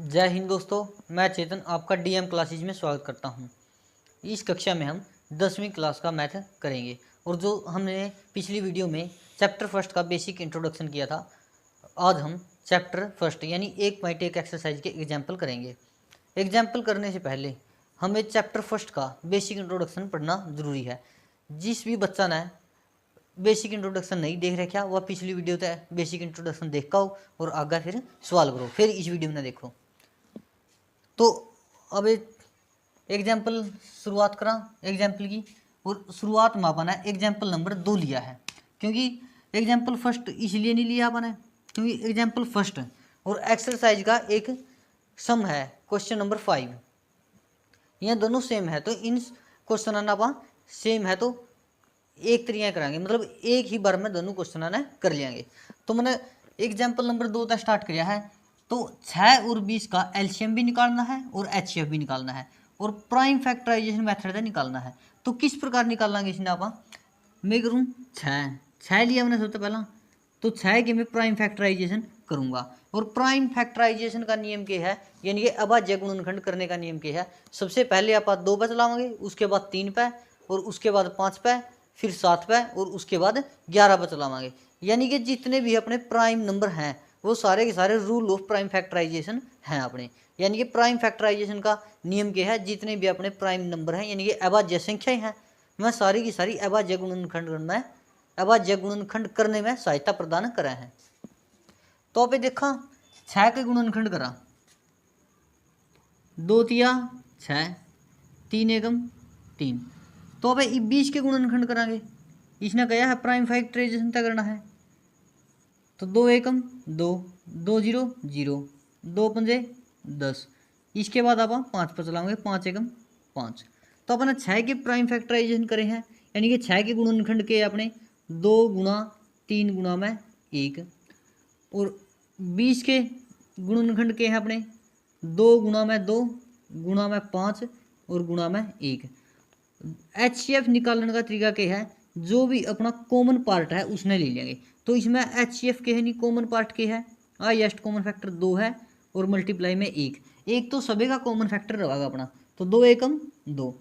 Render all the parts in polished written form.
जय हिंद दोस्तों, मैं चेतन आपका डीएम क्लासेज में स्वागत करता हूं। इस कक्षा में हम 10वीं क्लास का मैथ करेंगे और जो हमने पिछली वीडियो में चैप्टर फर्स्ट का बेसिक इंट्रोडक्शन किया था, आज हम चैप्टर फर्स्ट यानी 1.1 एक्सरसाइज के एग्जाम्पल करेंगे। एग्जाम्पल करने से पहले हमें चैप्टर फर्स्ट का बेसिक इंट्रोडक्शन पढ़ना ज़रूरी है। जिस भी बच्चा ने बेसिक इंट्रोडक्शन नहीं देख रखा वह पिछली वीडियो तक बेसिक इंट्रोडक्शन देखा हो और आगे फिर सवाल करो, फिर इस वीडियो में देखो। तो अब एग्जाम्पल शुरुआत करा एग्जाम्पल की, और शुरुआत में अपन है एग्जाम्पल नंबर 2 लिया है। क्योंकि एग्जाम्पल फर्स्ट इसलिए नहीं लिया अपन है क्योंकि एग्जाम्पल फर्स्ट और एक्सरसाइज का एक सम है क्वेश्चन नंबर 5, यह दोनों सेम है। तो इन क्वेश्चन अपन सेम है तो एक तरीका कराएंगे, मतलब एक ही बार में दोनों क्वेश्चन ने कर लेंगे। तो मैंने एग्जाम्पल नंबर 2 तक स्टार्ट किया है। तो 6 और 20 का एलसीएम भी निकालना है और एचसीएफ भी निकालना है और प्राइम फैक्टराइजेशन मेथड निकालना है। तो किस प्रकार निकालेंगे इसने आप, मैं करूँ 6 लिया मैंने सबसे पहला, तो 6 के मैं प्राइम फैक्टराइजेशन करूँगा। और प्राइम फैक्टराइजेशन का नियम क्या है, यानी कि अभाज्य गुणनखंड करने का नियम क्या है। सबसे पहले आप 2 पे चलाओगे, उसके बाद 3 पे और उसके बाद 5 पे, फिर 7 पे और उसके बाद 11 पे चलावांगे। यानी कि जितने भी अपने प्राइम नंबर हैं वो सारे के सारे रूल ऑफ प्राइम फैक्टराइजेशन हैं अपने। यानी कि प्राइम फैक्टराइजेशन का नियम क्या है, जितने भी अपने प्राइम नंबर हैं यानी कि अभाज्य संख्याएं हैं, वह सारी की सारी अभाज्य गुणनखंड करने में सहायता प्रदान करे हैं। तो आप देखा 6 के गुणनखंड करा, 2 तिया 6, 3 एकम 3। तो अब 20 के गुणनखंड करांगे, इसने कहा है प्राइम फैक्टराइजेशन तय करना है। तो 2 एकम 2, 2 जीरो 0, 2 पंजे 10। इसके बाद आप 5 पर चलाओगे, 5 एकम 5। तो अपने 6 के प्राइम फैक्टराइजेशन करे हैं, यानी कि 6 के गुणनखंड के अपने 2 गुणा 3 गुणा में 1, और 20 के गुणनखंड के हैं अपने 2 गुणा में 2 गुणा में 5 और गुणा में 1। एचसीएफ निकालने का तरीका क्या है, जो भी अपना कॉमन पार्ट है उसने ले लेंगे। तो इसमें एचसीएफ के है नहीं, कॉमन पार्ट के है, हाईएस्ट कॉमन फैक्टर 2 है और मल्टीप्लाई में 1 तो सभी का कॉमन फैक्टर रहेगा अपना। तो 2 एकम 2।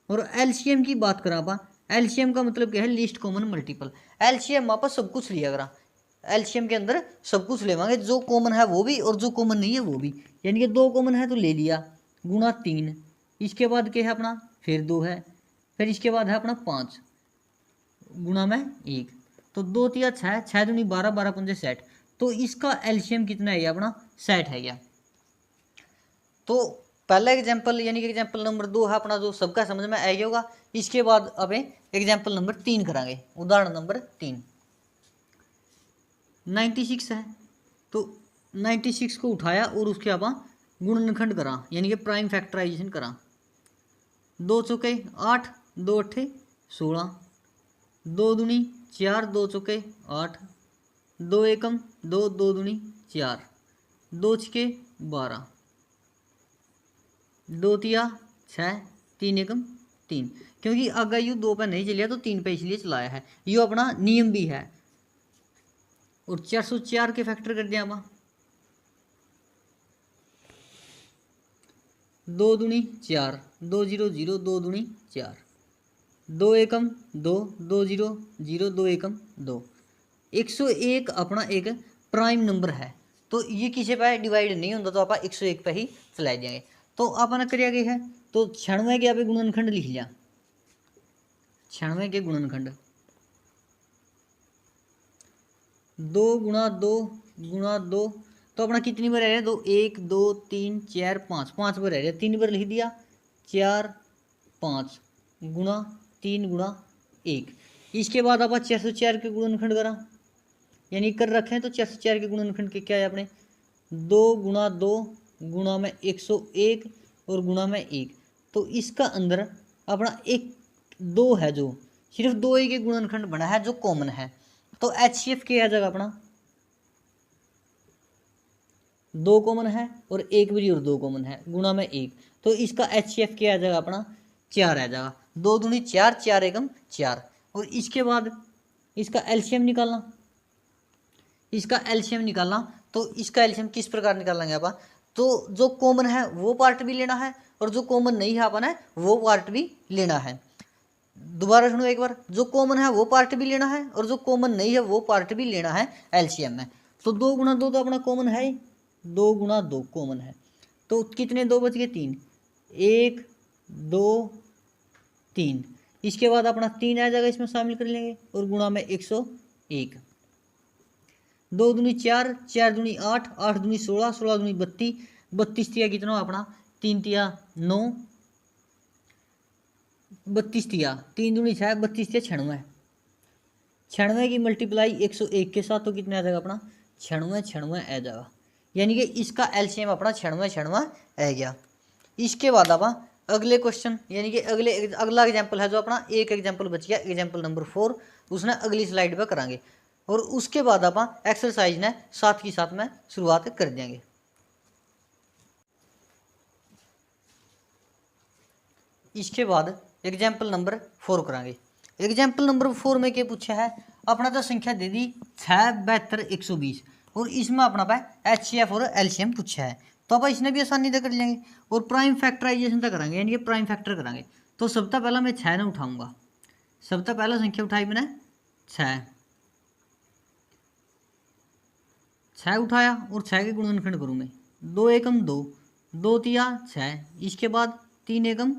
और एलसीएम की बात करा आप, एलसीएम का मतलब क्या है, लीस्ट कॉमन मल्टीपल। एलसीएम आप सब कुछ लिया करा, एलसीएम के अंदर सब कुछ लेवांगे, जो कॉमन है वो भी और जो कॉमन नहीं है वो भी। यानी कि 2 कॉमन है तो ले लिया, गुणा 3, इसके बाद क्या है अपना फिर 2 है, फिर इसके बाद है अपना 5 गुणा में 1। तो 2 तिया 6, 6 दूनी 12, 12 पंजे 60। तो इसका एलसीएम कितना है अपना 60 है क्या। तो पहला एग्जाम्पल यानी कि एग्जाम्पल नंबर 2 है अपना, जो सबका समझ में आएगा होगा। इसके बाद अब एग्जाम्पल नंबर 3 करांगे, उदाहरण नंबर 3। 96 है, तो 96 को उठाया और उसके आप गुणनखंड करा, यानी कि प्राइम फैक्टराइजेशन करा। 2 चौके 8, 2 अट्ठे 16, 2 दूनी 4, 2 चौके 8, 2 एकम 2, 2 दूनी 4, 2 छके 12, 2 तिया 6, 3 एकम 3। क्योंकि अगर यू 2 पे नहीं चलिया तो 3 पे इसलिए चलाया है, यू अपना नियम भी है। और 404 के फैक्टर कर दिया आप, 2 दूनी 4, 2 जीरो 0, 2 दूनी 4, 2 एकम 2, 2 जीरो 0, 2 एकम 2। 101 अपना एक प्राइम नंबर है, तो ये किसी पे डिवाइड नहीं होता, तो आप 101 पे ही चला देंगे। तो आपने करिया गया है, तो 96 के आप गुणनखंड लिख लिया, 96 के गुणनखंड 2 गुणा 2 गुणा 2। तो अपना कितनी बार रह रहा है, 2 1 2 3 4 5, 5 बार रह रहा है, 3 बार लिख दिया, 4 5 गुणा 3 गुणा 1। इसके बाद आप 404 के गुणनखंड करा, यानी कर रखे हैं। तो 404 के गुणनखंड के क्या है अपने 2 गुणा 2 गुणा में 101 और गुणा में 1। तो इसका अंदर अपना एक 2 है, जो सिर्फ 2 ही के गुणनखंड बना है जो कॉमन है। तो एचसीएफ क्या आ जाएगा अपना 2 कॉमन है और 1 भी और 2 कॉमन है, गुणा में 1। तो इसका एचसीएफ क्या आ जाएगा अपना 4 आ जाएगा, 2 दूनी 4, 4 एकम 4। और इसके बाद इसका एलसीएम निकालना, इसका एलसीएम निकालना। तो इसका एलसीएम किस प्रकार निकालेंगे आप, तो जो कॉमन है वो पार्ट भी लेना है और जो कॉमन नहीं है अपन है वो पार्ट भी लेना है। दोबारा सुनो एक बार, जो कॉमन है वो पार्ट भी लेना है और जो कॉमन नहीं है वो पार्ट भी लेना है एलसीएम में। तो 2 × 2 तो अपना कॉमन है ही, 2 × 2 कॉमन है, तो कितने 2 बच गए 3, 1 2 3। इसके बाद अपना 3 आ जाएगा, इसमें शामिल कर लेंगे और गुणा में 101, 2 दूनी 4, 4 दूनी 8, 8 दूनी 16, 16 दूनी 32, 32 तिया कितना अपना 3 तिया 9, 32 तिया 3 दूनी 6, 32 तिया 96, 96 की मल्टीप्लाई 101 के साथ तो कितने आ जाएगा अपना 96, 96 आ जाएगा। यानी कि इसका एलसीएम अपना 96, 96 आ गया। इसके बाद आप अगले क्वेश्चन यानी कि अगला एग्जाम्पल है जो अपना एक एग्जाम्पल बच गया, एग्जाम्पल नंबर 4, उसने अगली स्लाइड पर करांगे और उसके बाद आप एक्सरसाइज ने साथ की साथ में शुरुआत कर देंगे। इसके बाद एग्जाम्पल नंबर 4 करांगे। एग्जाम्पल नंबर 4 में क्या पूछा है, अपना तो संख्या दे दी 6, 72, 120 और इसमें अपना पे एचसीएफ और एलसीएम पूछा है, तो आप इसने भी आसानी से कर लेंगे और प्राइम फैक्टराइजेशन तक करांगे यानी कि प्राइम फैक्टर करांगे। तो सबसे पहला मैं 6 ने उठाऊंगा, सबसे पहला संख्या उठाई मैंने 6 उठाया और 6 के गुणनखंड करूँ मैं, 2 एकम 2, 2 तिया 6, इसके बाद 3 एकम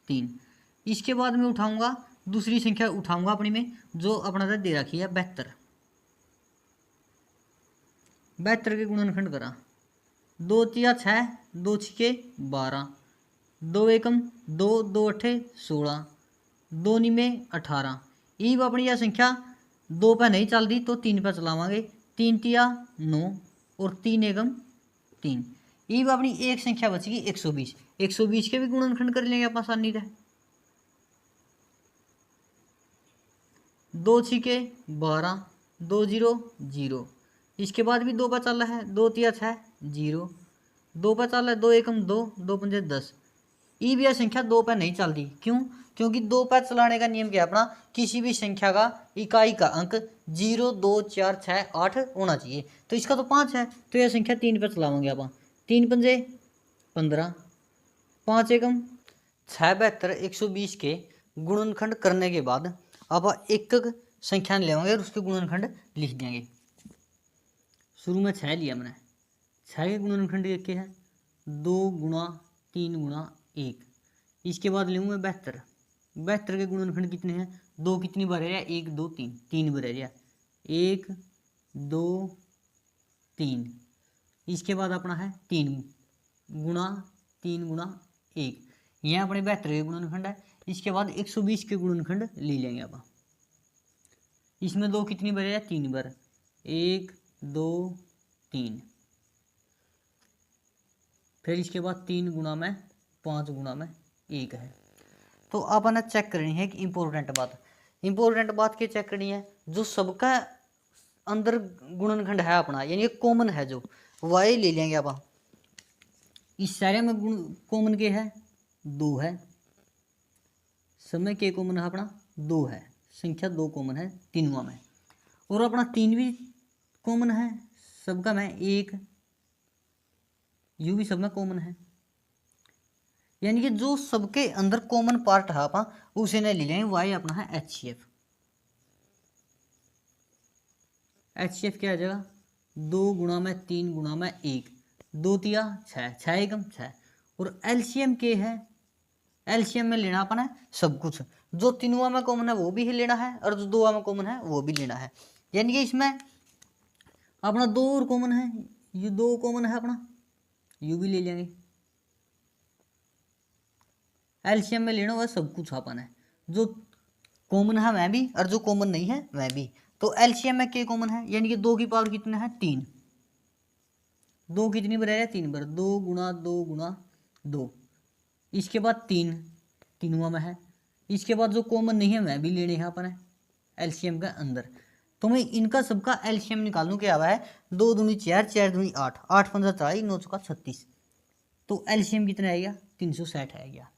3, इसके बाद मैं उठाऊंगा दूसरी संख्या उठाऊंगा अपनी में जो अपना दे रखी है 72, 72 के गुणनखंड करा, 2 तिया 6, 2 छिके 12, 2 एकम 2, 2 अट्ठे 16, 2 निमे 18। ईब अपनी यह संख्या 2 पे नहीं चल रही तो 3 पे चलावांगे, 3 तिया 9 और 3 एकम 3। ईब अपनी एक संख्या बचेगी 120, 120 के भी गुणनखंड कर लेंगे आप आसानी से, 2 छिके 12, 2 0 0, इसके बाद भी 2 पे चल रहा है, 2 तिया 6 0, 2 पे चल रहा है, 2 एकम 2, 2 पंजे 10। ई भी यह संख्या 2 पे नहीं चल रही, क्यों? क्योंकि 2 पे चलाने का नियम क्या है अपना, किसी भी संख्या का इकाई का अंक 0 2 4 6 8 होना चाहिए, तो इसका तो 5 है, तो यह संख्या 3 पे चलाओगे आप, 3 पंजे 15, 5 एकम 6, 72, 120 के गुणनखंड करने के बाद आप एक संख्या लेंगे और उसके गुणनखंड लिख देंगे। शुरू में 6 लिया मैंने, 6 के गुणनखंड एक के है 2 गुणा 3 गुणा 1, इसके बाद लूँगा 72, 72 के गुणनखंड कितने हैं, 2 कितनी बार है, 1 2 3, 3 बार है, 1 2 3, इसके बाद अपना है 3 गुणा 3 गुणा 1, यह अपने 72 के गुणनखंड है। इसके बाद 120 के गुणनखंड ले लेंगे आप, इसमें 2 कितनी बार है, 3 बार, 1 2 3, फिर इसके बाद 3 गुणा में 5 गुणा में 1 है। तो अपन चेक करनी है कि इंपॉर्टेंट बात क्या चेक करनी है, जो सबका अंदर गुणनखंड है अपना यानी कॉमन है जो वाई ले लेंगे आप, इस सारे में गुण कॉमन के है 2 है, समय के कॉमन है अपना 2 है, संख्या 2 कॉमन है तीनों में, और अपना 3 भी कॉमन है सबका में 1, यू भी सब में कॉमन है, यानी कि जो सबके अंदर कॉमन पार्ट है आप उसे नहीं ले लेंगे, वाई अपना है एचसीएफ। एचसीएफ क्या आ जाएगा, 2 गुणा में 3 गुणा में 1, 2 तिया 6, 6 एकम 6, और एलसीएम के है, एलसीएम में लेना अपन है सब कुछ, जो तीनों में कॉमन है वो भी लेना है और जो 2 में कॉमन है वो भी लेना है, यानी कि इसमें अपना 2 और कॉमन है, ये 2 कॉमन है अपना, यू भी ले लेंगे। एलसीएम में लेना हुआ सब कुछ अपन है, जो कॉमन है वह भी और जो कॉमन नहीं है वह भी, तो एलसीएम में क्या कॉमन है, यानी कि 2 की पावर कितना है 3, 2 कितनी बार है 3 बार, 2 गुणा 2 गुणा 2, इसके बाद 3 तीनों में है, इसके बाद जो कॉमन नहीं है वह भी लेने हैं अपन है एलसीएम के अंदर। तो मैं इनका सबका एलसीएम निकाल लूँ, क्या हुआ है 2 दूनी 4, 4 दूनी 8, 8 15 40, 9 चौका 36, तो एलसीएम कितना आएगा 360 आएगा।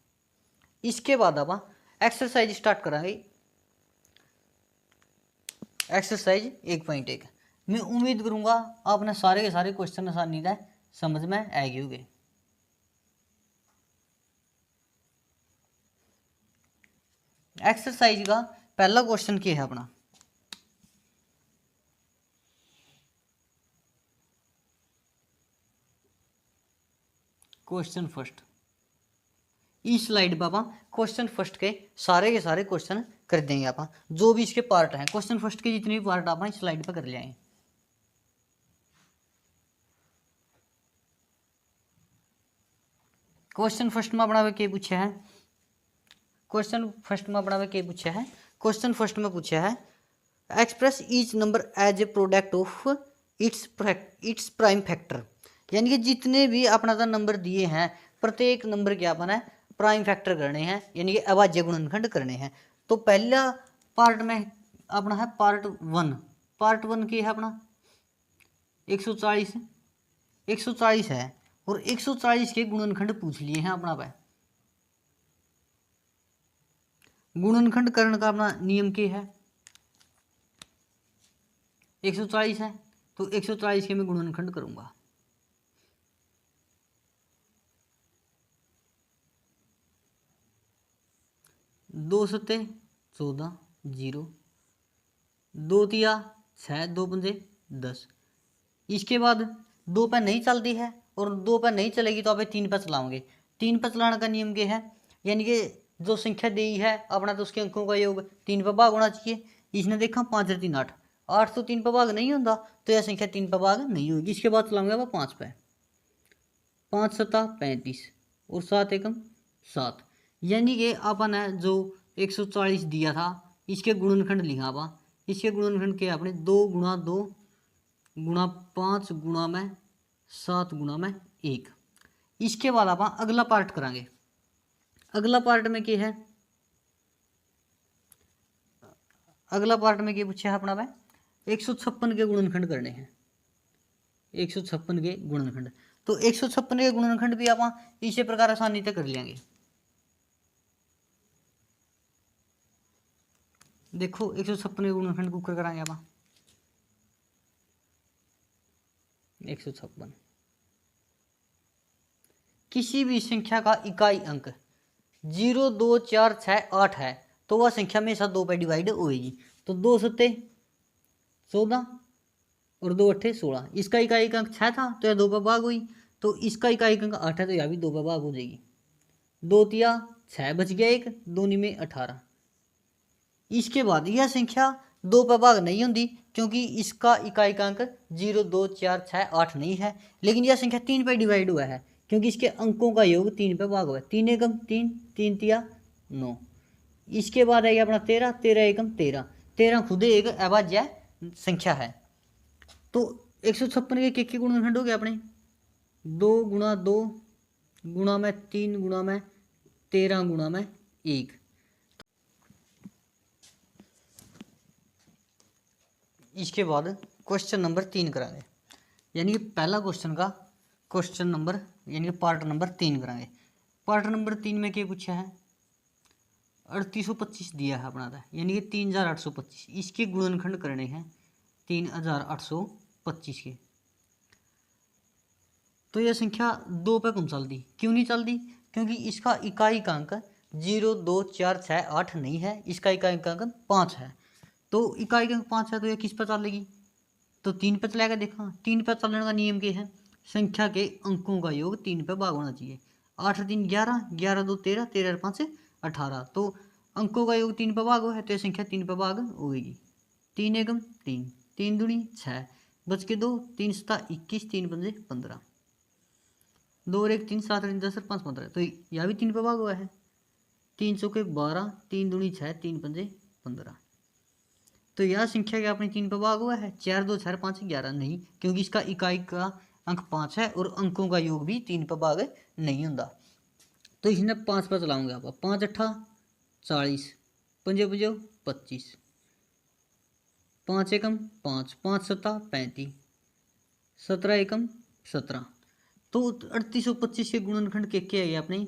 इसके बाद आप एक्सरसाइज स्टार्ट करांगे, एक्सरसाइज 1.1। मैं उम्मीद करूंगा आपने सारे के सारे क्वेश्चन आसानी से समझ में आएगी होगी। एक्सरसाइज का पहला क्वेश्चन क्या है अपना, क्वेश्चन फर्स्ट। इस स्लाइड पर आप क्वेश्चन फर्स्ट के सारे क्वेश्चन कर देंगे आप, जो भी इसके पार्ट हैं क्वेश्चन फर्स्ट के जितने भी पार्ट आप इस स्लाइड पर कर ले आए। क्वेश्चन फर्स्ट में अपना क्या पूछा है, क्वेश्चन फर्स्ट में अपना क्या पूछा है, क्वेश्चन फर्स्ट में पूछा है express each number as a product of its prime factor. यानी कि जितने भी अपना का नंबर दिए हैं प्रत्येक नंबर क्या अपना है प्राइम फैक्टर करने हैं, यानी कि अभाज्य गुणनखंड करने हैं। तो पहला पार्ट में अपना है पार्ट वन की है अपना 140 है और 140 के गुणनखंड पूछ लिए हैं अपना पे। गुणनखंड करने का अपना नियम क्या है, 140 है तो 140 के मैं गुणनखंड करूंगा। दो सत्ते 14 जीरो, दो तिया 6, दो पंजे 10। इसके बाद दो पे नहीं चलती है और दो पे नहीं चलेगी तो आप 3 पे चलाओगे। 3 पे चलाने का नियम क्या है, यानी कि जो संख्या दी है अपना तो उसके अंकों का योग 3 पे भाग होना चाहिए। इसने देखा 5 3 8, 8 तो 3 पे भाग नहीं होता तो यह संख्या 3 पे भाग नहीं होगी। इसके बाद चलाऊंगा आप 5 पे, 5 सत्ता 35 और 7 एकम 7। यानी कि अपन ने जो 140 दिया था इसके गुणनखंड लिखा आप, इसके गुणनखंड के आपने 2 गुणा 2 गुणा 5 गुणा में 7 गुणा में 1। इसके बाद आप अगला पार्ट करांगे। अगला पार्ट में क्या है, अगला पार्ट में क्या पूछा है अपना भाई 156 के गुणनखंड करने हैं, 156 के गुणनखंड। तो 156 के गुणनखंड भी आप इसी प्रकार आसानी से कर लेंगे। देखो 156 के गुणनखंड को कर कराएंगे आप 156। किसी भी संख्या का इकाई अंक 0 2 4 6 8 है तो वह संख्या हमेशा 2 पे डिवाइड होगी। तो 2 सत्ते 14 और 2 अट्ठे 16। इसका इकाई अंक 6 था तो यह 2 पे भाग हुई, तो इसका इकाई अंक 8 है तो यह भी 2 पे भाग हो जाएगी। 2 तिया 6 बच गया, एक 2 में 18। इसके बाद यह संख्या 2 पे भाग नहीं होती क्योंकि इसका इकाई का अंक 0 2 4 6 8 नहीं है, लेकिन यह संख्या 3 पे डिवाइड हुआ है क्योंकि इसके अंकों का योग 3 पे भाग हुआ है। 3 एकम 3, 3 तिया 9। इसके बाद आएगा अपना 13, 13 एकम 13, 13 खुद एक अभाज्य संख्या है। तो 156 के गुणनखंड हो गया अपने 2 गुणा 2 गुणा में 3 गुणा में 13 गुणा में 1। इसके बाद क्वेश्चन नंबर 3 कराएंगे, यानी कि पहला क्वेश्चन का क्वेश्चन नंबर यानी कि पार्ट नंबर 3 कराएंगे। पार्ट नंबर 3 में क्या पूछा है 3825 दिया है अपना था, यानी कि 3825। इसके गुणनखंड करने हैं 3825 के। तो यह संख्या 2 पे कौन चलती, क्यों नहीं चलती, क्योंकि इसका इकाई का अंक 0 2 4 6 8 नहीं है, इसका इकाई का अंक 5 है। तो इकाई का अंक 5 है तो यह किस पर चलेगी, तो 3 पे चलेगा। देखा 3 पे चलने का नियम क्या है, संख्या के अंकों का योग 3 पे भाग होना चाहिए। 8 3 11, 11 2 13, 13 5 18। तो अंकों का योग 3 पे भाग हो है तो यह संख्या 3 पे भाग होगी। 3 एकम 3, 3 दूनी 6 बच के 2, 3 सता 21, 3 पंजे 15, 2 और 1 3, 7 3 10 5 15। तो यह भी 3 पे भाग हुआ है। 3 चौके 12, 3 दूनी 6, 3 पंजे 15। तो यह संख्या क्या अपनी 3 पे भाग हुआ है। 4 2 6 5 11 नहीं, क्योंकि इसका इकाई का अंक 5 है और अंकों का योग भी 3 पे भाग नहीं होता। तो इसने 5 पर चलाऊंगे आप 5 अट्ठा 40, पंजे पंजे 25, 5 एकम 5, 5 सत्ता 35, 17 एकम 17। तो 3825 के गुणनखंड के क्या है अपने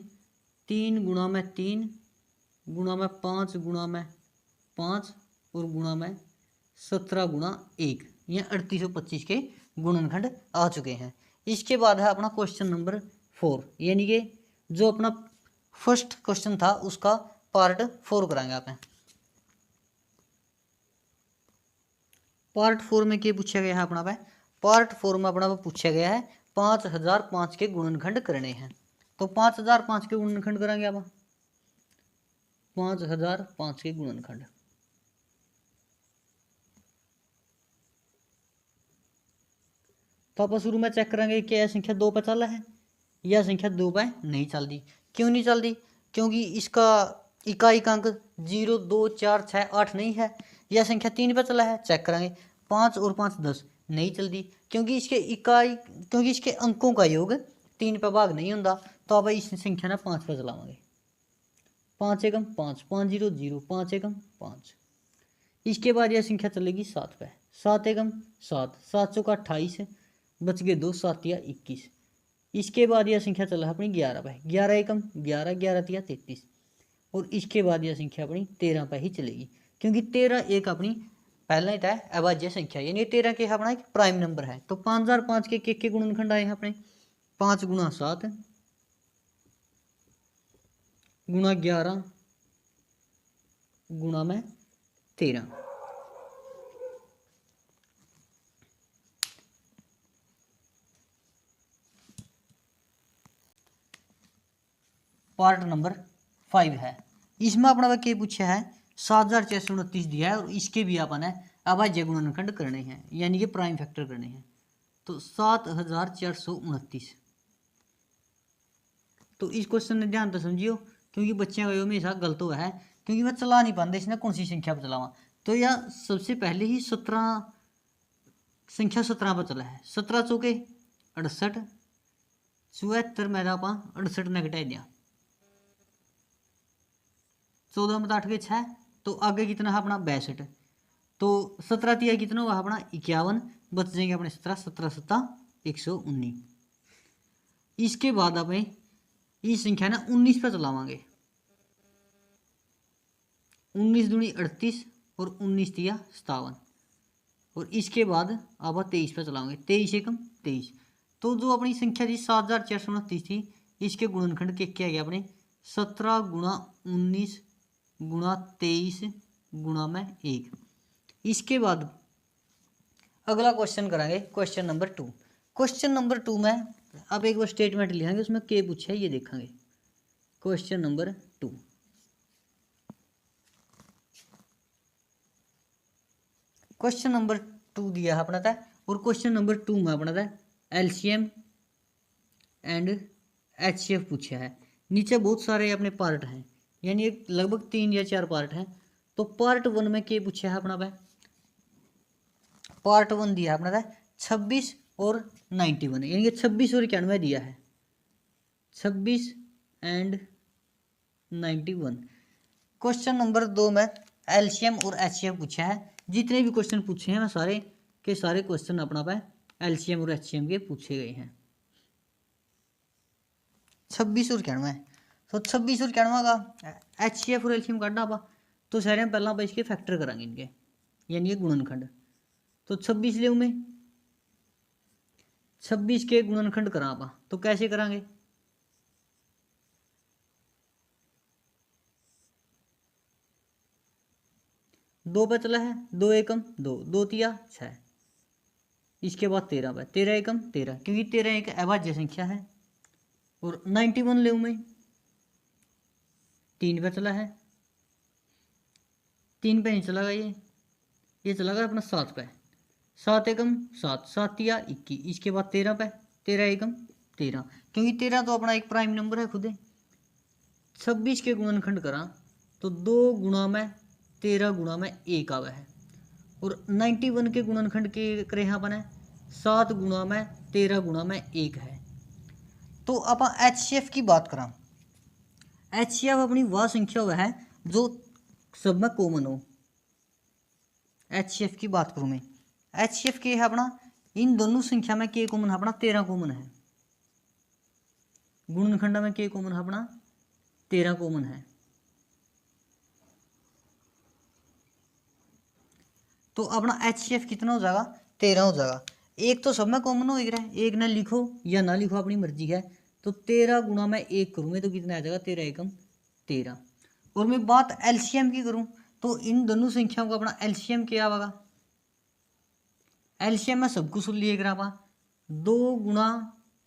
3 गुणा में 3 गुणा में 5 गुणा में 5 और गुणा में 17 गुणा 1, यह 3825 के गुणनखंड आ चुके हैं। इसके बाद है अपना क्वेश्चन नंबर 4, यानी कि जो अपना फर्स्ट क्वेश्चन था उसका पार्ट 4 कराएंगे आप। पार्ट 4 में क्या पूछा गया है अपना पे? पार्ट 4 में अपना पूछा गया है 5005 के गुणनखंड करने हैं। तो 5005 के गुणनखंड करेंगे आप। 5005 के गुणनखंड, तो आप शुरू में चेक करेंगे कि यह संख्या 2 पे चल है, यह संख्या 2 पे नहीं चलती। क्यों नहीं चलती? क्योंकि इसका इकाई अंक 0, 2, 4, 6, 8 नहीं है। यह संख्या 3 पे चला है, चेक करेंगे 5 और 5 10, नहीं चलती क्योंकि इसके अंकों का योग 3 पे भाग नहीं होता। तो अब इस संख्या ने 5 पे चलावांगे। 5 एकम 5, 5 0 0, 5 एकम 5। इसके बाद यह संख्या चलेगी 7 पे, 7 एकम 7, 7 चौका 28, बच गए 2, 7 या 21। इसके बाद यह संख्या चला अपनी 11 पे, 11 एकम 11, 11 तिया 33। और इसके बाद यह संख्या अपनी 13 पे ही चलेगी, क्योंकि 13 एक अपनी पहला ही था अभाज्य संख्या, यानी 13 के अपना एक प्राइम नंबर है। तो 5005 के गुणनखंड आए हैं अपने 5 गुणा 7 गुणा 11 गुणा में 13। पार्ट नंबर 5 है। इसमें अपना क्या पूछा है? 7629 दिया है और इसके भी अपन है अभाज्य गुणनखंड करने हैं, यानी कि प्राइम फैक्टर करने हैं। तो 7429। तो इस क्वेश्चन में ध्यान तो समझियो, क्योंकि बच्चे का हमेशा गलत हुआ है, क्योंकि मैं चला नहीं पाते इसने कौन सी संख्या पर चलावा। तो यह सबसे पहले ही 17 संख्या 17 पर चला है। 17 चौके 68, 74 मेरा पा 68 ने घटाई दिया, 14 में 8 के 6, तो आगे कितना है अपना 62। तो 17 तिया कितना हुआ अपना 51, बच जाएंगे अपने 17, 17 7 119। इसके बाद अपने इस संख्या ना 19 पे चलावांगे। 19 दूनी 38 और 19 तिया 57। और इसके बाद अब 23 पे चलाओगे, 23 एकम 23। तो जो अपनी संख्या थी 7429 थी, इसके गुणनखंड के क्या गया अपने 17 गुणा 19 गुणा 23 गुणा में 1। इसके बाद अगला क्वेश्चन कराएंगे, क्वेश्चन नंबर 2। क्वेश्चन नंबर 2 में अब एक बार स्टेटमेंट लिखेंगे, उसमें क्या पूछा है ये देखेंगे। क्वेश्चन नंबर 2, क्वेश्चन नंबर 2 दिया है अपना था, और क्वेश्चन नंबर 2 में अपना था एलसीएम एंड एचसीएफ पूछा है। नीचे बहुत सारे अपने पार्ट हैं, यानी एक लगभग 3 या 4 पार्ट हैं। तो पार्ट 1 में क्या पूछा है अपना भाई? पार्ट 1 दिया अपना था 26 और 91, यानी कि 26 और 91 दिया है, 26 एंड 91। क्वेश्चन नंबर 2 में एलसीएम और एचसीएफ पूछा है। जितने भी क्वेश्चन पूछे हैं मैं सारे के सारे क्वेश्चन अपना पे एलसीएम और एचसीएम के पूछे गए हैं। 26 और 91, तो 26 और 91 का एचसीएफ और एलसीएम काटना पा, तो सारे पहला आप इसके फैक्टर कराएंगे इनके, यानी ये गुणनखंड। तो 26 ले में 26 के गुणनखंड करा पा, तो कैसे करांगे? दो पे चला है, 2 एकम 2, 2 तिया 6। इसके बाद 13 पे, 13 एकम 13, क्योंकि 13 एक अभाज्य संख्या है। और 91 ले में 3 पे चला है, 3 पे नहीं चला ये चला गया अपना 7 पे, 7 एकम 7, 7 तिया 21। इसके बाद 13 पे, 13 एकम 13, क्योंकि 13 तो अपना एक प्राइम नंबर है खुद। 26 के गुणनखंड करा तो 2 गुणा में 13 गुणा में 1 आवा है। और 91 के गुणनखंड के करे यहाँ अपन 7 गुणा में 13 गुणा में 1 है। तो आप एचसीएफ की बात करा, एचसीएफ अपनी वह संख्या वह है जो सब में कॉमन हो। एचसीएफ की बात करूँ मैं, एचसीएफ के है अपना इन दोनों संख्या में के कॉमन है अपना 13 कॉमन है, गुणनखंड में के कॉमन है अपना 13 कॉमन है। तो अपना एचसीएफ कितना हो जाएगा? 13 हो जाएगा। एक तो सब में कॉमन हो रहा है, एक ना लिखो या ना लिखो अपनी मर्जी है। तो 13 गुणा मैं 1 करूँगा तो कितना आ जाएगा, 13 एकम 13। और मैं बात एलसीएम की करूँ तो इन दोनों संख्याओं का अपना एलसीएम क्या होगा, एलसीएम में सब कुछ लिख रहा पा 2 गुणा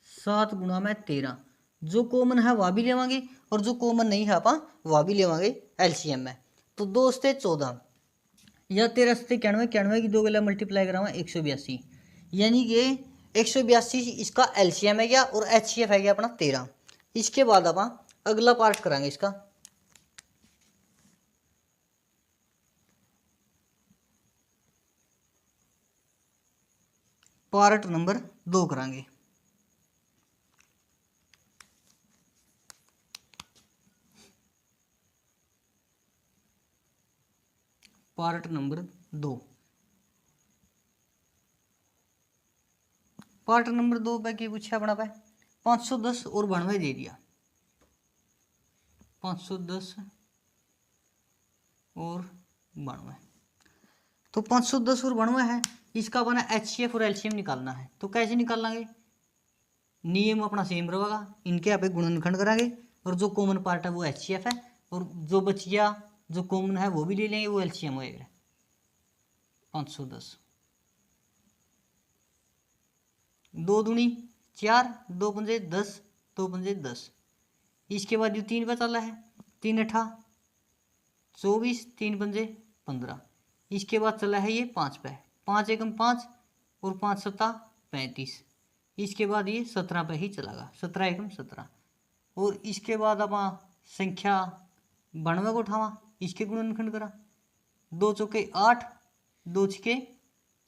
7 गुणा में 13, जो कॉमन है वह भी लेवांगे और जो कॉमन नहीं है अपन वह भी लेवांगे एलसीएम में। तो 2 से 14 या 13 से 91, 91 की 2 गला मल्टीप्लाई करावा 182, यानी कि 182 इसका एलसीएम है क्या और एचसीएफ है क्या अपना 13। इसके बाद अपन अगला पार्ट करांगे इसका, पार्ट नंबर 2 करांगे। पार्ट नंबर 2, पार्ट नंबर 2 पे क्या पूछा अपना पे 510 और 92 दे दिया, 510 और 92। तो 510 और 92 है, इसका अपना एचसीएफ और एलसीएम निकालना है। तो कैसे निकाल लेंगे, नियम अपना सेम रहेगा, इनके यहाँ पे गुणनखंड करांगे और जो कॉमन पार्ट है वो एचसीएफ है और जो बच गया जो कॉमन है वो भी ले लेंगे, वो एलसीएम होएगा 510। 2 दूनी 4, 2 पंजे 10, 2 पंजे 10। इसके बाद जो 3 पे चला है 3 अठा 24, 3 पंजे 15। इसके बाद चला है ये 5 पे, 5 एकम 5 और 5 सत्ता 35। इसके बाद ये 17 पे ही चलागा, 17 एकम 17। और इसके बाद अपन संख्या 92 को उठावा, इसके गुणनखंड करा, 2 चौके 8, 2 छके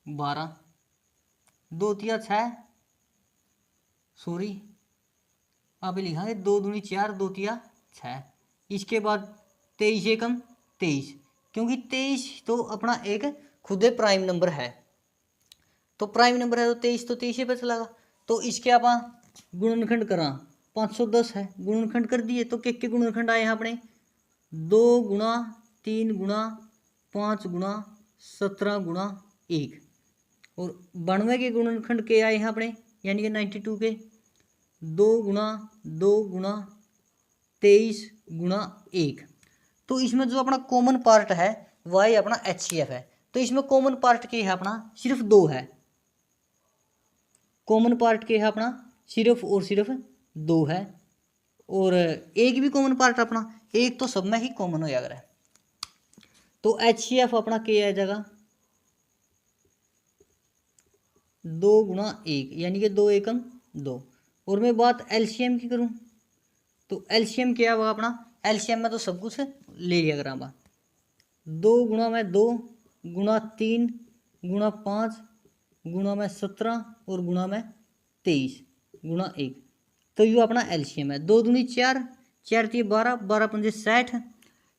12, 2 तिया 6, सॉरी आप लिखांगे 2 दूनी 4, 2 तिया 6। इसके बाद 23 एकम 23, क्योंकि 23 तो अपना एक खुद प्राइम नंबर है, तो प्राइम नंबर है तो 23 तो 23 पे चलागा। तो इसके आप गुणनखंड करा, 510 है गुणनखंड कर दिए तो के गुणनखंड आए हैं अपने 2 गुणा 3 गुणा 5 गुणा 17 गुणा 1। और 92 के गुणनखंड के आए हैं अपने यानी कि 92 के 2 गुणा 2 गुणा 23 गुणा 1। तो इसमें जो अपना कॉमन पार्ट है वही अपना एचसीएफ है। तो इसमें कॉमन पार्ट के है अपना सिर्फ 2 है, कॉमन पार्ट के है अपना सिर्फ और सिर्फ 2 है, और एक भी कॉमन पार्ट अपना एक तो सब में ही कॉमन हो जाएगा। तो एचसीएफ अपना क्या आ जाएगा 2 गुणा 1 यानी कि 2 एकम 2। और मैं बात एलसीएम की करूं तो एलसीएम क्या होगा अपना, एलसीएम में तो सब कुछ ले लिया करा बा 2 गुणा में 2 गुणा 3 गुणा 5 गुणा में 17 और गुणा में 23 गुणा 1। तो ये अपना एलसीएम है। 2 दूनी 4, 4 3 12, 12 पंजे 60,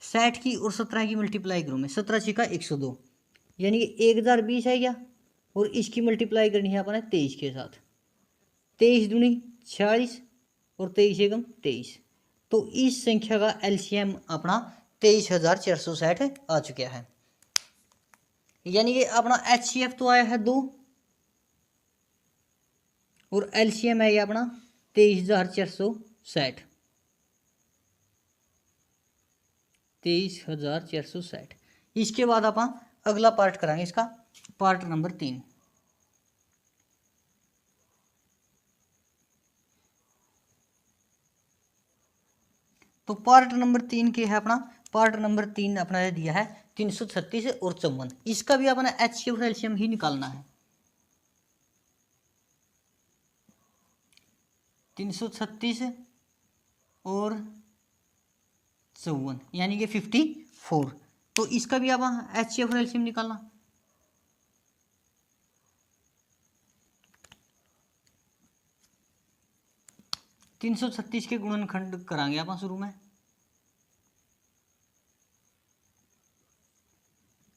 60 की और 17 की मल्टीप्लाई करूँ मैं, 17 छिका 102 यानी कि 1020 है क्या। और इसकी मल्टीप्लाई करनी है अपने 23 के साथ, 23 दूनी 46 और 23 एकम 23। तो इस संख्या का एलसीएम अपना 23,460 आ चुका है, यानी कि अपना एचसीएफ तो आया है 2 और एलसीएम है ये अपना 23,460, 23,460। इसके बाद अपन अगला पार्ट कराएंगे इसका, पार्ट नंबर 3। तो पार्ट नंबर 3 के है अपना, पार्ट नंबर 3 अपना दिया है 336 और 54। इसका भी अपना एचसीएफ और एलसीएम ही निकालना है। 336 और 54 यानी कि 54। तो इसका भी आप एचसीएफ और एलसीएम निकालना। तीन सौ छत्तीस के गुणनखंड करांगे आप शुरू में।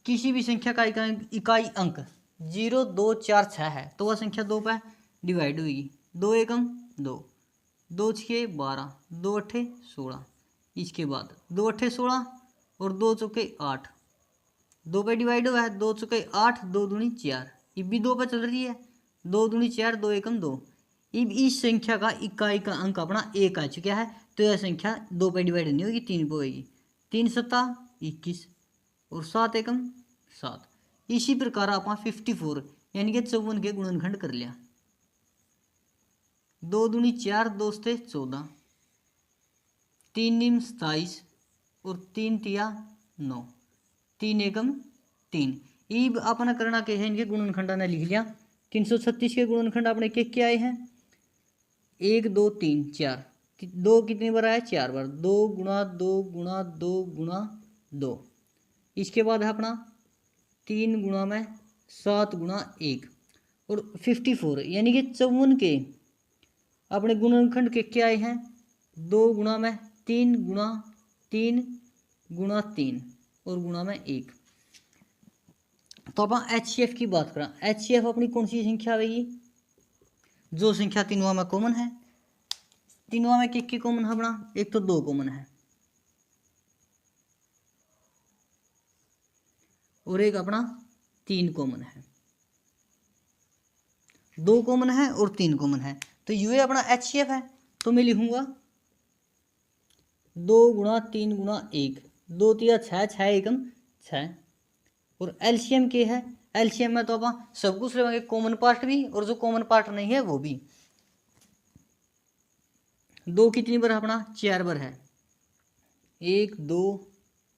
किसी भी संख्या का इकाई अंक 0 2 4 6 है तो वह संख्या 2 पर डिवाइड होगी। 2 एकम 2, 2 छः 12, 2 अट्ठे 16। इसके बाद 2 अट्ठे 16 और 2 चौके 8, 2 पे डिवाइड हुआ है, 2 चौके 8, 2 दूनी 4, ये भी 2 पे चल रही है 2 दूनी 4, 2 एकम 2। अब इस संख्या का इकाई का अंक अपना 1 आ चुका है, तो यह संख्या 2 पे डिवाइड नहीं होगी, 3 पे होगी। 3 सत्ता 21 और 7 एकम 7। इसी प्रकार आप 54 यानी कि 54 के गुणनखंड कर लिया। 2 दूनी 4, 2 से 14, 3 निम 27 और 3 तिया 9, 3 एकम 3। अब अपना करना क्या है, इनके गुणनखंड ने लिख लिया। 336 के गुणनखंड अपने क्या आए हैं, 1 2 3 4। 2 कितनी बार आया, 4 बार। 2 गुणा 2 गुणा 2 गुणा 2। इसके बाद है अपना 3 गुणा में 7 गुणा 1 और 54 यानी कि 54 के अपने गुणनखंड के क्या आए हैं, 2 गुणा में 3 गुणा 3 गुणा 3 और गुणा में 1। तो अपन HCF की बात करें, HCF अपनी कौन सी संख्या आएगी, जो संख्या तीनों में कॉमन है। तीनों में किस कॉमन है अपना, एक तो 2 कॉमन है और एक अपना 3 कॉमन है। 2 कॉमन है और 3 कॉमन है, तो ये अपना HCF है। तो मैं लिखूंगा 2 गुणा 3 गुणा 1, 2 तिया 6, 6 एकम 6। और एलसीएम के है, एलसीएम में तो अपन सब कुछ लेंगे, कॉमन पार्ट भी और जो कॉमन पार्ट नहीं है वो भी। 2 कितनी बार अपना, 4 बार है। 1 2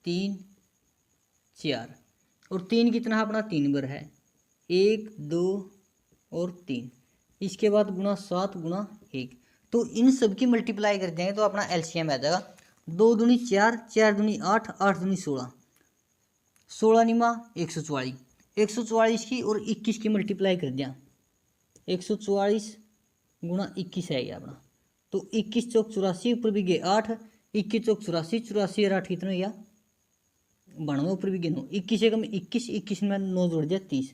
3 4 और 3 कितना है अपना, 3 बार है। 1 2 और 3। इसके बाद गुणा 7 गुणा 1। तो इन सब की मल्टीप्लाई कर देंगे तो अपना एलसीएम आ जाएगा। 2 दूनी 4, 4 दूनी 8, 8 दूनी 16, 16 निमा 144। 144 की और 21 की मल्टीप्लाई कर दिया, 144 गुणा 21 है ये अपना। तो 21 चौक 84, ऊपर भी गए 8, 21 चौक 84, 84 और 8 कितना हो गया 92, ऊपर भी गए 9, 21 एकम 21, 21 में 9 जोड़ दिया 30।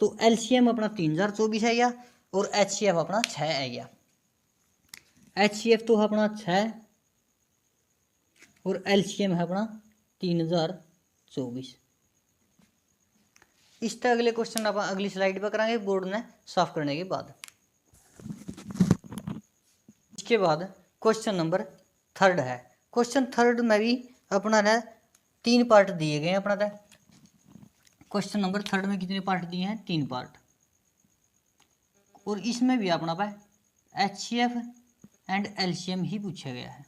तो एलसीएम अपना 3024 है गया और एचसीएफ अपना 6 है गया। एचसीएफ तो है अपना 6 और एलसीएम है अपना 3024। इस तरह अगले क्वेश्चन आप अगली स्लाइड पर कराएंगे बोर्ड ने साफ करने के बाद। इसके बाद क्वेश्चन नंबर 3 है। क्वेश्चन 3 में भी अपना ने 3 पार्ट दिए गए हैं अपना। क्वेश्चन नंबर 3 में कितने पार्ट दिए हैं, 3 पार्ट। और इसमें भी अपना पाए एचसीएफ एंड एलसीएम ही पूछा गया है।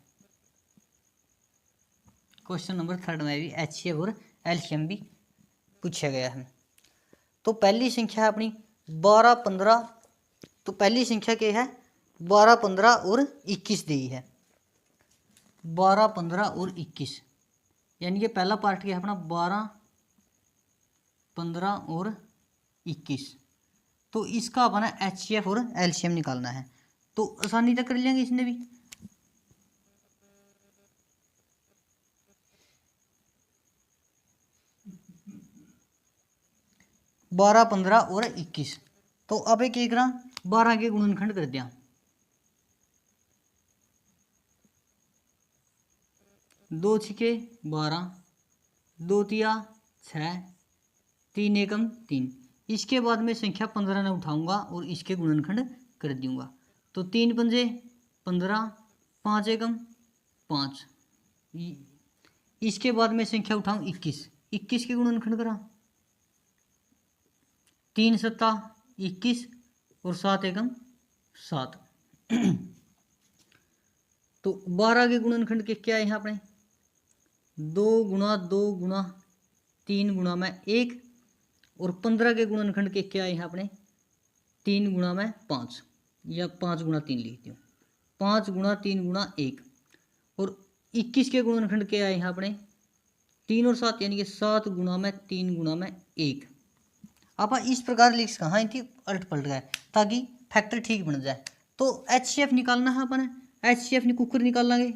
क्वेश्चन नंबर 3 में भी एचसीएफ और एलसीएम भी पूछा गया है। तो पहली संख्या अपनी 12 15। तो पहली संख्या क्या है, 12 15 और 21 दी है। 12 15 और 21 यानी कि पहला पार्ट क्या है अपना 12 15 और 21। तो इसका अपना एचसीएफ और एलसीएम निकालना है। तो आसानी तक कर लेंगे इसने भी। बारह 15 और 21। तो अब एक करा 12 के गुणनखंड कर दिया। 2 छिके 12, 2 तिया 6, 3 एकम 3। इसके बाद में संख्या 15 ने उठाऊंगा और इसके गुणनखंड कर दूंगा। तो 3 पंजे 15, 5 एकम 5। इसके बाद में संख्या उठाऊं 21, 21 के गुणनखंड करा, 3 सत्ता 21 और 7 एकम 7। तो 12 के गुणनखंड के क्या है यहाँ अपने 2 गुणा 2 गुणा 3 गुणा में 1 और 15 के गुणनखंड के क्या है यहाँ अपने 3 गुणा में 5 या 5 गुणा 3 लिखती हूँ, 5 गुणा 3 गुणा 1। और 21 के गुणनखंड क्या है यहाँ अपने 3 और 7 यानी कि 7 गुणा में 3 गुणा में 1। आप इस प्रकार लिख सकते हैं, थी अल्ट पलट गए ताकि फैक्टर ठीक बन जाए। तो एचसीएफ निकालना है अपन, एचसीएफ ने कुकर निकाल लेंगे।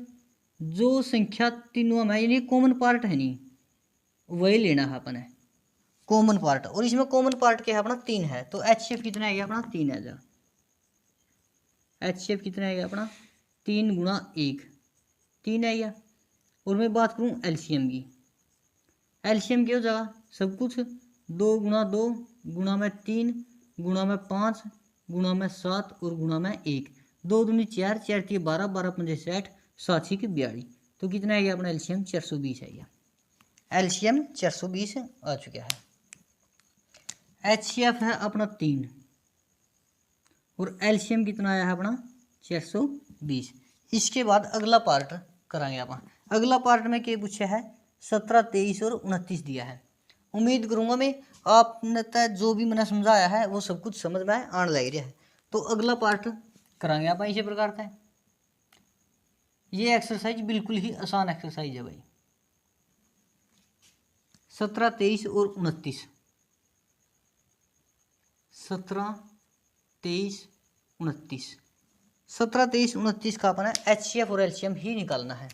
जो संख्या तीनों में यानी कॉमन पार्ट है नहीं वही लेना है अपन है कॉमन पार्ट। और इसमें कॉमन पार्ट क्या है अपना 3 है। तो एचसीएफ कितना आएगा अपना 3 आ जाएगा। एचसीएफ कितना आएगा अपना 3 गुणा 1 3 आएगा। और मैं बात करूँ एलसीएम की, एलसीएम क्या हो जाएगा सब कुछ 2 गुणा 2 गुणा में 3 गुणा में 5 गुणा में 7 और गुणा में 1, 2 दूनी 4, 4 की 12, 12 पंजे 60, 7 की 42। तो कितना आएगा अपना एलसीएम 420 आएगा। एलसीएम 420 आ चुका है। एचसीएफ है अपना 3 और एलसीएम कितना आया है अपना 420। इसके बाद अगला पार्ट करांगे अपन। अगला पार्ट में क्या पूछा है 17, 23 और 29 दिया है। उम्मीद करूंगा मैं आपने तय जो भी मैंने समझाया है वो सब कुछ समझ में आने लग रहा है। तो अगला पार्ट करांगे आप इसी प्रकार का। ये एक्सरसाइज बिल्कुल ही आसान एक्सरसाइज है भाई। 17, 23 और 29, 17, 23, 29, 17, 23, 29 का अपना एचसीएफ और एलसीएम ही निकालना है।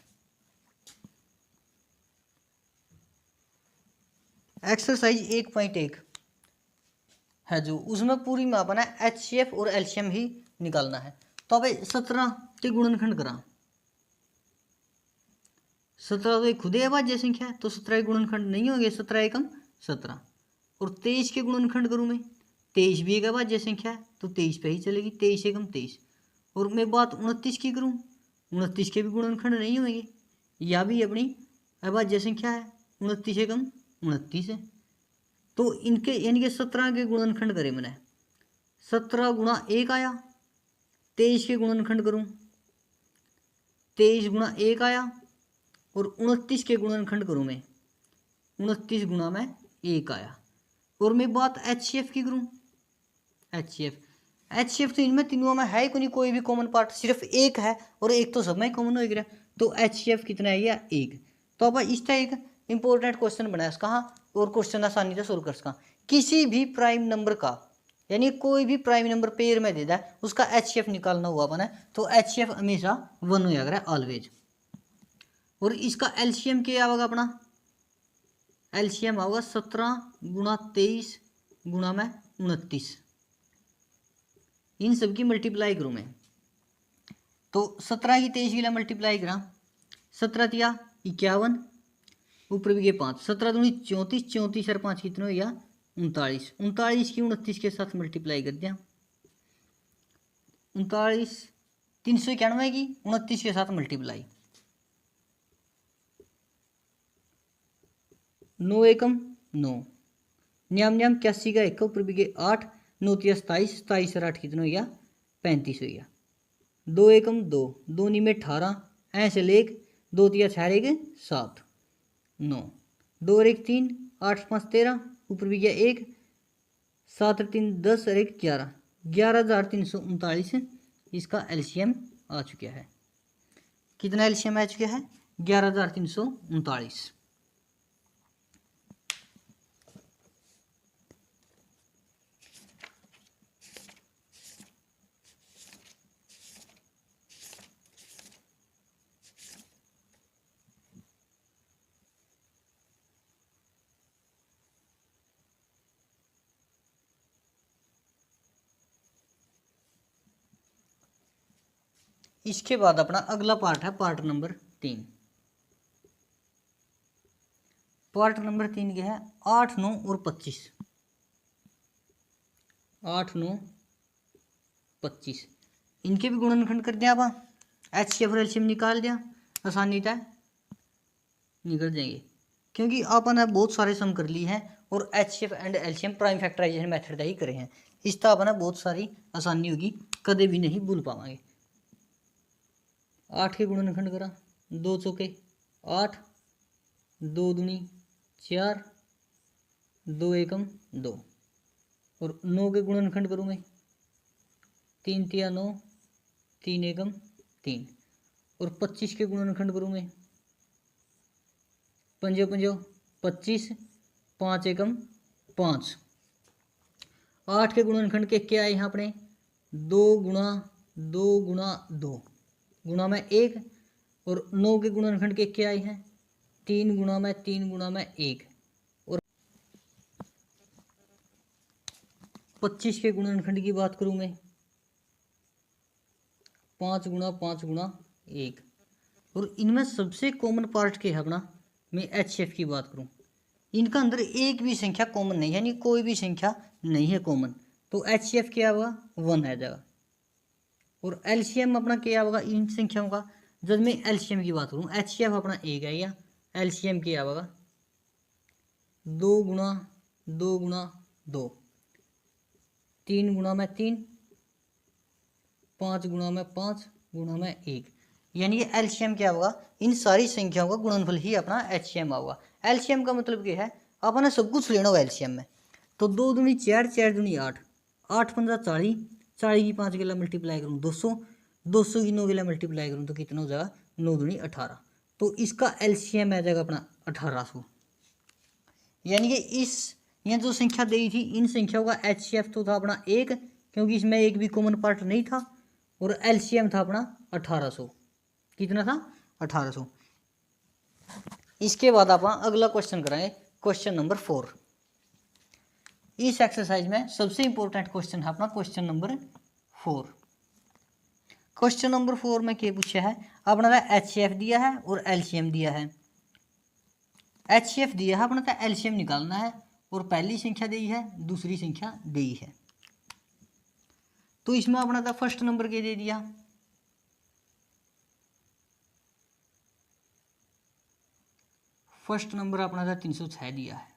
एक्सरसाइज 1.1 है जो, उसमें पूरी में अपना एचसीएफ और एलसीएम ही निकालना है। तो अब 17 के गुणनखंड करा, 17 तो एक खुदे अभाज्य संख्या है तो 17 के गुणनखंड नहीं होंगे, 17 एकम 17। और 23 के गुणनखंड करूँ मैं, 23 भी एक अभाज्य संख्या है तो 23 पे ही चलेगी, 23 एकम 23। और मैं बात 29 की करूँ, 29 के भी गुणनखंड नहीं होंगे, या भी अपनी अभाज्य संख्या है, 29 एकम 29 है। तो इनके यानी कि 17 के गुणनखंड करे मैंने, 17 गुणा 1 आया, 23 के गुणनखंड करूँ 23 गुणा 1 आया, और 29 के गुणनखंड करूँ मैं 29 गुणा में 1 आया। और मैं बात एचसीएफ की करूँ, एचसीएफ तो इनमें तीनों में है ही कोई भी कॉमन पार्ट, सिर्फ एक है और एक तो सब में कॉमन हो गया। तो एचसीएफ कितना है या 1। तो अब इसका एक इंपॉर्टेंट क्वेश्चन बनाया कहाँ, और क्वेश्चन आसानी से सोल्व कर सका। किसी भी प्राइम नंबर का यानी कोई भी प्राइम नंबर पेयर में दे दा उसका एचसीएफ निकालना हुआ बना, तो एचसीएफ हमेशा 1 हो जाएगा ऑलवेज। और इसका एलसीएम क्या होगा अपना, एलसीएम होगा 17 गुणा 23 गुणा में 29। इन सब की मल्टीप्लाई करूँ मैं तो 17 की 23 के लिए मल्टीप्लाई करा, 17 तिया 51, ऊपर भी 5, 17 दूनी 34, 34 और 5 कितने हो या 39, 39 की 29 के साथ मल्टीप्लाई कर दिया, 39 391 की 29 के साथ मल्टीप्लाई, 9 एकम 9, न्याम न्याम 81 का 1 ऊपर भी 8, 9 तिया 27, 27 और 8 कितने हो गया 35 हो गया, 2 एकम 2, 2 नी में 18, ऐसे लेक 2 तिया 4 1 7, 9, 2 और 1 3, 8 5 13, ऊपर भी गया 1, 7 और 3 10 और 1 11, 11,339 इसका एलसीएम आ चुका है। कितना एलसीएम आ चुका है 11,339। इसके बाद अपना अगला पार्ट है पार्ट नंबर 3। पार्ट नंबर 3 क्या है 8 9 और 25, 8 9 25 इनके भी गुणनखंड कर दिया। अब एचसीएफ और एलसीएम निकाल दिया, आसानी से निकल जाएंगे क्योंकि अपन ने बहुत सारे सम कर ली हैं और HCF and LCM prime factorisation method का ही करे हैं। इस तरह अपना बहुत सारी आसानी होगी, कभी भी नहीं भूल पाएंगे। 8 के गुणनखंड करा, 2 चौके 8, 2 दूनी 4, 2 एकम 2, और 9 के गुणनखंड करूँ मैं 3 तिया 9, 3 एकम 3, और 25 के गुणनखंड करूँ मैं 5 5 25, 5 एकम 5। 8 के गुणनखंड के क्या आए यहाँ अपने 2 गुणा 2 गुणा 2 गुणा में 1, और 9 के गुणनखंड के क्या आए हैं 3 गुणा में 3 गुणा में 1, और 25 के गुणनखंड की बात करूं मैं 5 गुणा 5 गुणा 1। और इनमें सबसे कॉमन पार्ट के है अपना, मैं एचसीएफ की बात करूं, इनका अंदर एक भी संख्या कॉमन नहीं है, यानी कोई भी संख्या नहीं है कॉमन। तो HCF क्या होगा 1 आ जाएगा। और LCM अपना क्या होगा इन संख्याओं का, जब मैं LCM की बात करूँ HCF अपना 1 है या LCM क्या होगा 2 गुणा 2 गुणा 2, 3 गुणा में 3, 5 गुणा में 5 गुणा में 1, यानी कि LCM क्या होगा इन सारी संख्याओं का गुणनफल ही अपना HCM होगा। LCM का मतलब क्या है अपने सब कुछ लेना होगा LCM में। तो 2 दूनी 4, 4 दूनी 8, 8 पंजा 40, 40 की 5 के लिए मल्टीप्लाई करूँ 200, 200 की 9 के लिए मल्टीप्लाई करूँ तो कितना हो जाएगा 9 दूनी 18। तो इसका LCM आ जाएगा अपना 1800। यानी कि इस ये जो संख्या दी थी इन संख्याओं का HCF तो था अपना 1, क्योंकि इसमें एक भी कॉमन पार्ट नहीं था, और LCM था अपना 1800। कितना था 1800। इसके बाद आप अगला क्वेश्चन कराएंगे, क्वेश्चन नंबर 4। इस एक्सरसाइज में सबसे इंपॉर्टेंट क्वेश्चन है अपना क्वेश्चन नंबर 4। क्वेश्चन नंबर 4 में क्या पूछा है अपना HCF दिया है और LCM दिया है। HCF दिया है अपना तो LCM निकालना है, और पहली संख्या दी है दूसरी संख्या दी है। तो इसमें अपना था फर्स्ट नंबर के दे दिया, फर्स्ट नंबर अपना था 306 दिया है,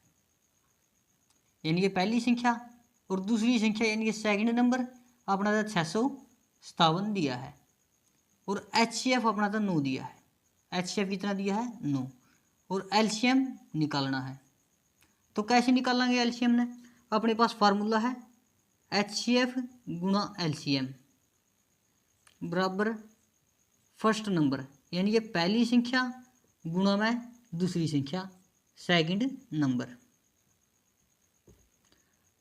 यानी कि पहली संख्या, और दूसरी संख्या यानी कि सेकंड नंबर अपना था 657 दिया है, और HCF अपना था 9 दिया है। HCF कितना दिया है 9, और LCM निकालना है। तो कैसे निकालेंगे LCM ने, अपने पास फार्मूला है HCF गुणा LCM बराबर फर्स्ट नंबर, यानी कि पहली संख्या गुणा में दूसरी संख्या सेकंड नंबर।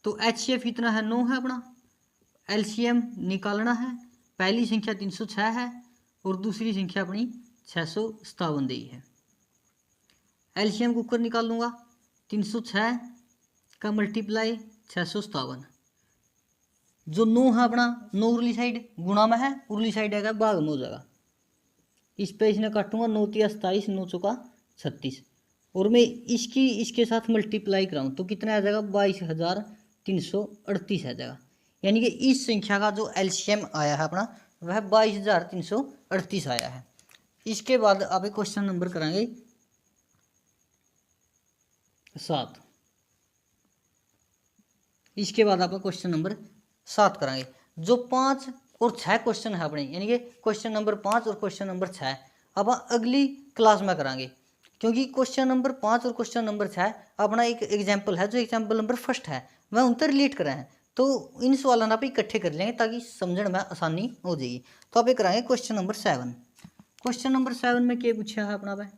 तो HCF कितना है 9 है अपना, LCM निकालना है, पहली संख्या 306 है और दूसरी संख्या अपनी 657 दी है। LCM को ऊपर निकाल लूँगा, 306 का मल्टीप्लाई 657, जो 9 है अपना 9 उरली साइड गुणा में है, उरली साइड आएगा भाग में हो जाएगा। इस पे इसने काटूंगा 9 तिया 27, 9 चौका 36, और मैं इसकी इसके साथ मल्टीप्लाई कराऊँ तो कितना आ जाएगा 22,338 आ जाएगा। यानी कि इस संख्या का जो LCM आया है अपना वह 22,338 आया है। इसके बाद आप क्वेश्चन नंबर कराएंगे 7। इसके बाद आप क्वेश्चन नंबर 7 कराएंगे। जो 5 और 6 क्वेश्चन है अपने, यानी कि क्वेश्चन नंबर 5 और क्वेश्चन नंबर 6 अब अगली क्लास में कराएंगे, क्योंकि क्वेश्चन नंबर 5 और क्वेश्चन नंबर 6 अपना एक एग्जाम्पल है, जो एग्जाम्पल नंबर फर्स्ट है वह उनसे रिलेट करा है। तो इन सवालों आप इकट्ठे कर लेंगे ताकि समझने में आसानी हो जाएगी। तो आप कराएंगे क्वेश्चन नंबर 7। क्वेश्चन नंबर 7 में क्या पूछा है अपना वह,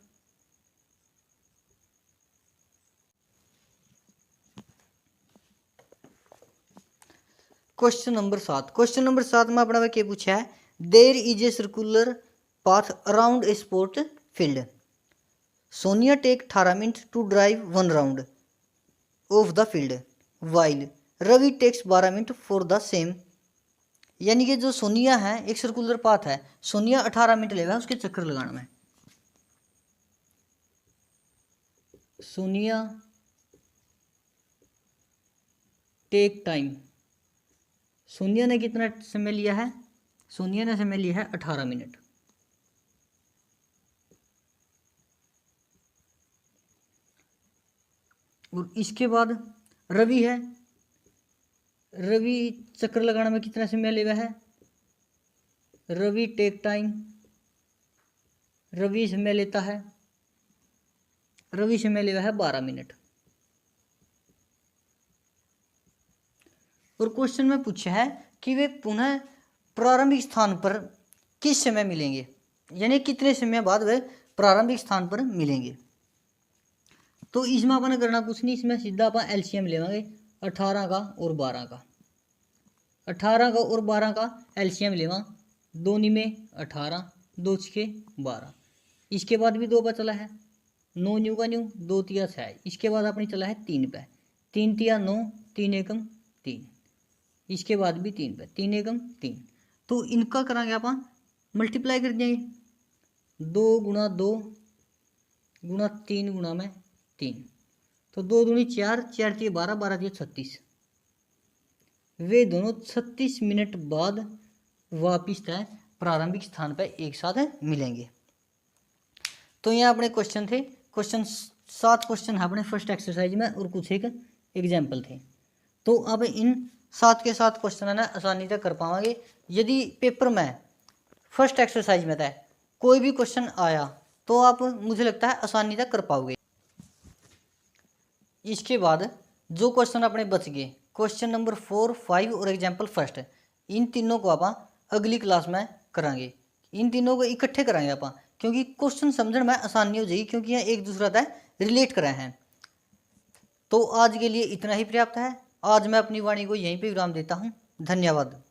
क्वेश्चन नंबर 7। क्वेश्चन नंबर 7 में अपना क्या पूछा है, there is a circular path around a sport field, Sonia take 18 minute to drive 1 round of the field while Ravi takes 12 minute for the same. यानी कि जो सोनिया है एक सर्कुलर पाथ है, सोनिया 18 मिनट लेगा उसके चक्कर लगाने में। सोनिया टेक टाइम, सोनिया ने कितना समय लिया है, सोनिया ने समय लिया है 18 मिनट। और इसके बाद रवि है, रवि चक्कर लगाने में कितना समय लेगा है, रवि टेक टाइम, रवि समय लेता है, रवि समय लेगा है 12 मिनट। और क्वेश्चन में पूछा है कि वे पुनः प्रारंभिक स्थान पर किस समय मिलेंगे, यानी कितने समय बाद वे प्रारंभिक स्थान पर मिलेंगे। तो इसमें अपन करना कुछ नहीं, इसमें सीधा अपन LCM लेवांगे 18 का और 12 का, 18 का और 12 का LCM लेवा, 2 नी में 18, 2 छके 12, इसके बाद भी 2 पर चला है, 9 न्यू का न्यू, 2 तिया 6, इसके बाद अपनी चला है 3 पे, 3 तिया 9, 3 एकम 3, इसके बाद भी 3 पे, 3 एकम 3। तो इनका करांगे अपन मल्टीप्लाई कर देंगे, 2 गुणा 2 गुणा 3 गुणा में 3, तो 2 दूनी 4, 4 तिया 12, 12 तिया 36, वे दोनों 36 मिनट बाद वापिस तय प्रारंभिक स्थान पर एक साथ मिलेंगे। तो यहाँ अपने क्वेश्चन थे, क्वेश्चन 7 क्वेश्चन है अपने फर्स्ट एक्सरसाइज में और कुछ एक एग्जाम्पल थे। तो अब इन 7 के 7 क्वेश्चन है ना आसानी से कर पाएंगे। यदि पेपर में फर्स्ट एक्सरसाइज में था कोई भी क्वेश्चन आया तो आप मुझे लगता है आसानी से कर पाओगे। इसके बाद जो क्वेश्चन अपने बच गए, क्वेश्चन नंबर 4, 5 और एग्जाम्पल फर्स्ट, इन तीनों को आप अगली क्लास में करांगे। इन तीनों को इकट्ठे कराएंगे आप, क्योंकि क्वेश्चन समझने में आसानी हो जाएगी, क्योंकि यहाँ एक दूसरा तय रिलेट कराए हैं। तो आज के लिए इतना ही पर्याप्त है। आज मैं अपनी वाणी को यहीं पे विराम देता हूँ। धन्यवाद।